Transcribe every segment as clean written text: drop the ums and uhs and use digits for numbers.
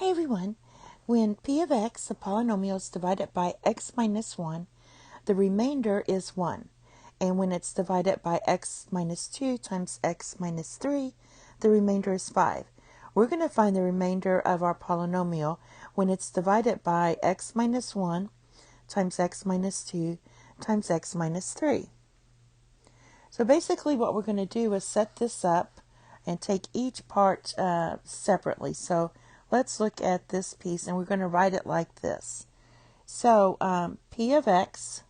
Hey everyone, when p of x, a polynomial, is divided by x minus 1, the remainder is 1. And when it's divided by x minus 2 times x minus 3, the remainder is 5. We're going to find the remainder of our polynomial when it's divided by x minus 1 times x minus 2 times x minus 3. So basically what we're going to do is set this up and take each part separately. So let's look at this piece, and we're going to write it like this. So p of x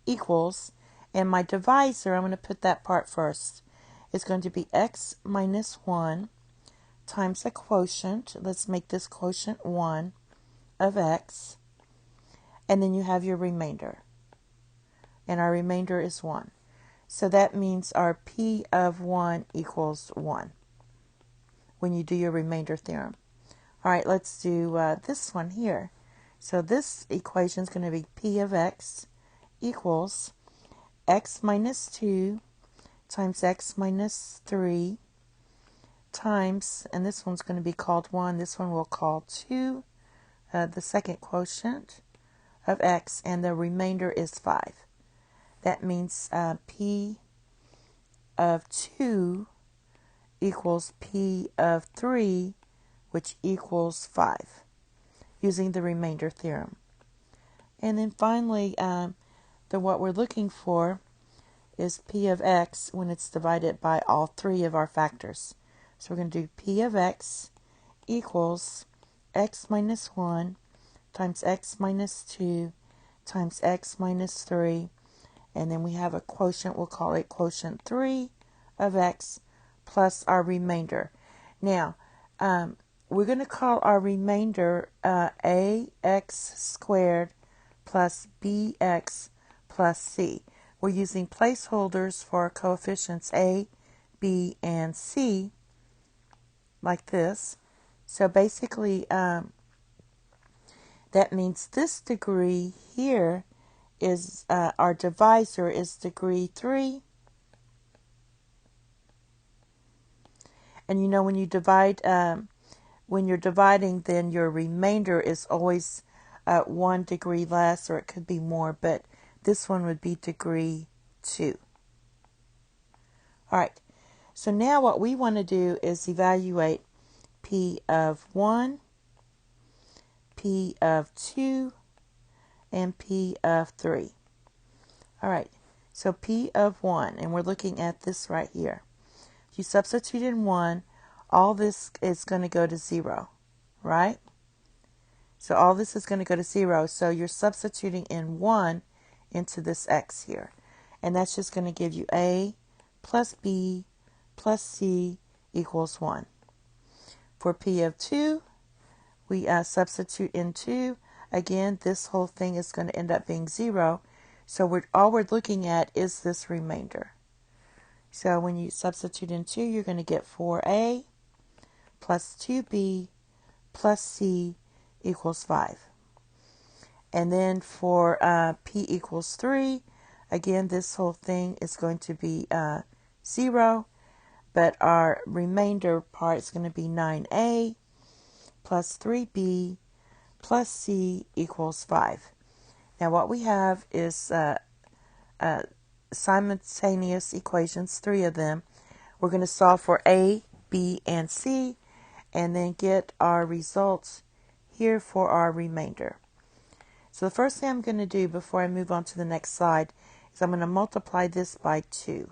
equals, and my divisor, I'm going to put that part first, is going to be x minus 1 times a quotient. Let's make this quotient 1 of x. And then you have your remainder. And our remainder is 1. So that means our p of 1 equals 1 when you do your remainder theorem. All right, let's do this one here. So this equation is going to be p of x equals x minus 2 times x minus 3 times, and this one's going to be called 1, this one we'll call 2, the second quotient of x, and the remainder is 5. That means p of 2 equals p of 3, which equals 5, using the remainder theorem. And then finally, what we're looking for is p of x when it's divided by all three of our factors. So we're going to do p of x equals x minus 1 times x minus 2 times x minus 3. And then we have a quotient, we'll call it quotient 3 of x plus our remainder. Now, we're going to call our remainder ax squared plus bx plus c. We're using placeholders for coefficients a, b, and c, like this. So basically, that means this degree here is our divisor is degree 3. And you know, when you divide, when you're dividing, then your remainder is always 1 degree less, or it could be more, but this one would be degree 2. All right, so now what we want to do is evaluate p of 1, p of 2, and p of 3. All right, so p of 1, and we're looking at this right here. You substitute in 1, all this is going to go to 0, right? So all this is going to go to 0, so you're substituting in 1 into this x here. And that's just going to give you a plus b plus c equals 1. For p of 2, we substitute in 2. Again, this whole thing is going to end up being 0. So all we're looking at is this remainder. So when you substitute in 2, you're going to get 4a plus 2b plus c equals 5. And then for p equals 3, again, this whole thing is going to be 0. But our remainder part is going to be 9a plus 3b plus c equals 5. Now what we have is simultaneous equations, 3 of them. We're going to solve for a, b, and c, and then get our results here for our remainder. So the first thing I'm going to do before I move on to the next slide is I'm going to multiply this by 2.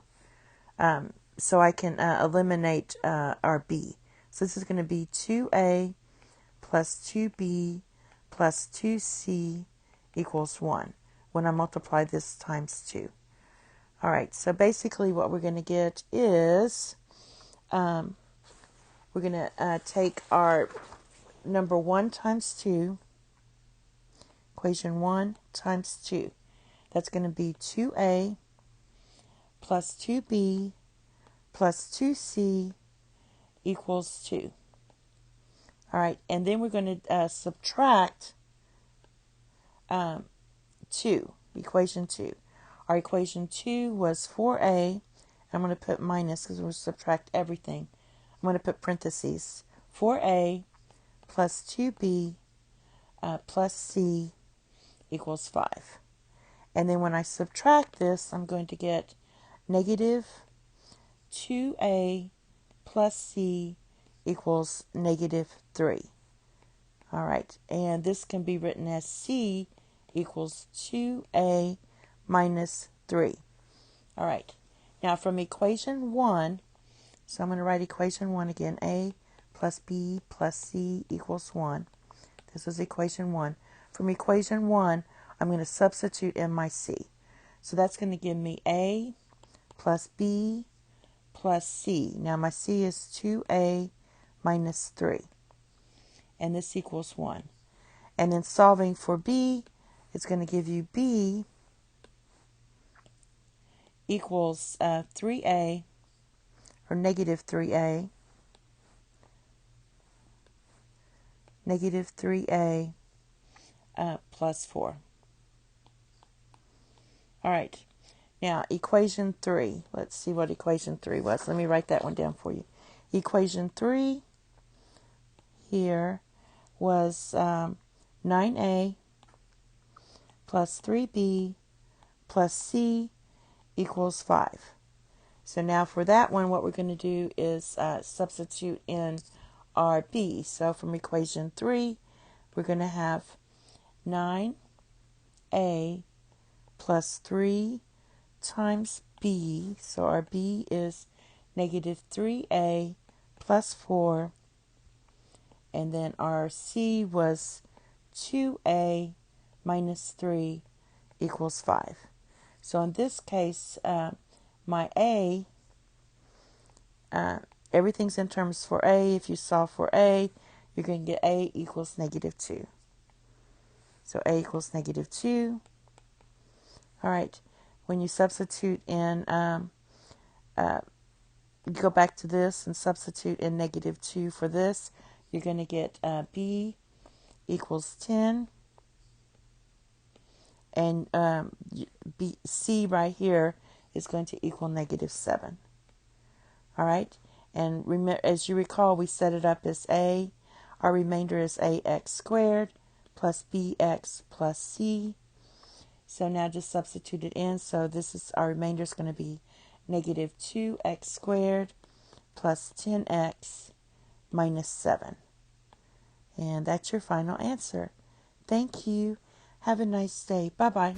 So I can eliminate our b. So this is going to be 2a plus 2b plus 2c equals 1 when I multiply this times 2. All right, so basically what we're going to get is we're going to take our number 1 times 2, equation 1 times 2. That's going to be 2a plus 2b plus 2c equals 2. All right, and then we're going to subtract 2, equation 2. Our equation 2 was 4a. I'm going to put minus because we'll subtract everything. I'm going to put parentheses. 4a plus 2b plus c equals 5. And then when I subtract this, I'm going to get negative 2a plus c equals negative 3. All right, and this can be written as c equals 2a minus 3. All right, now from equation 1, so I'm going to write equation 1 again. A plus b plus c equals 1. This is equation 1. From equation 1, I'm going to substitute in my c. So that's going to give me a plus b plus c. Now my c is 2a minus 3. And this equals 1. And then solving for b, it's going to give you b equals 3a, or negative 3a, plus 4. All right. Now, equation 3. Let's see what equation 3 was. Let me write that one down for you. Equation 3 here was 9a plus 3b plus c equals 5. So now for that one, what we're going to do is substitute in our b. So from equation 3, we're going to have 9a plus 3 times b. So our b is negative 3a plus 4. And then our c was 2a minus 3 equals 5. So in this case, my a, everything's in terms for a. If you solve for a, you're going to get a equals negative 2. So a equals negative 2. All right. When you substitute in, you go back to this and substitute in negative 2 for this, you're going to get b equals 10. And c right here is going to equal negative 7. All right. And as you recall, we set it up as a. Our remainder is ax squared plus bx plus c. So now just substitute it in. So this is our remainder is going to be negative 2x squared plus 10x minus 7. And that's your final answer. Thank you. Have a nice day. Bye-bye.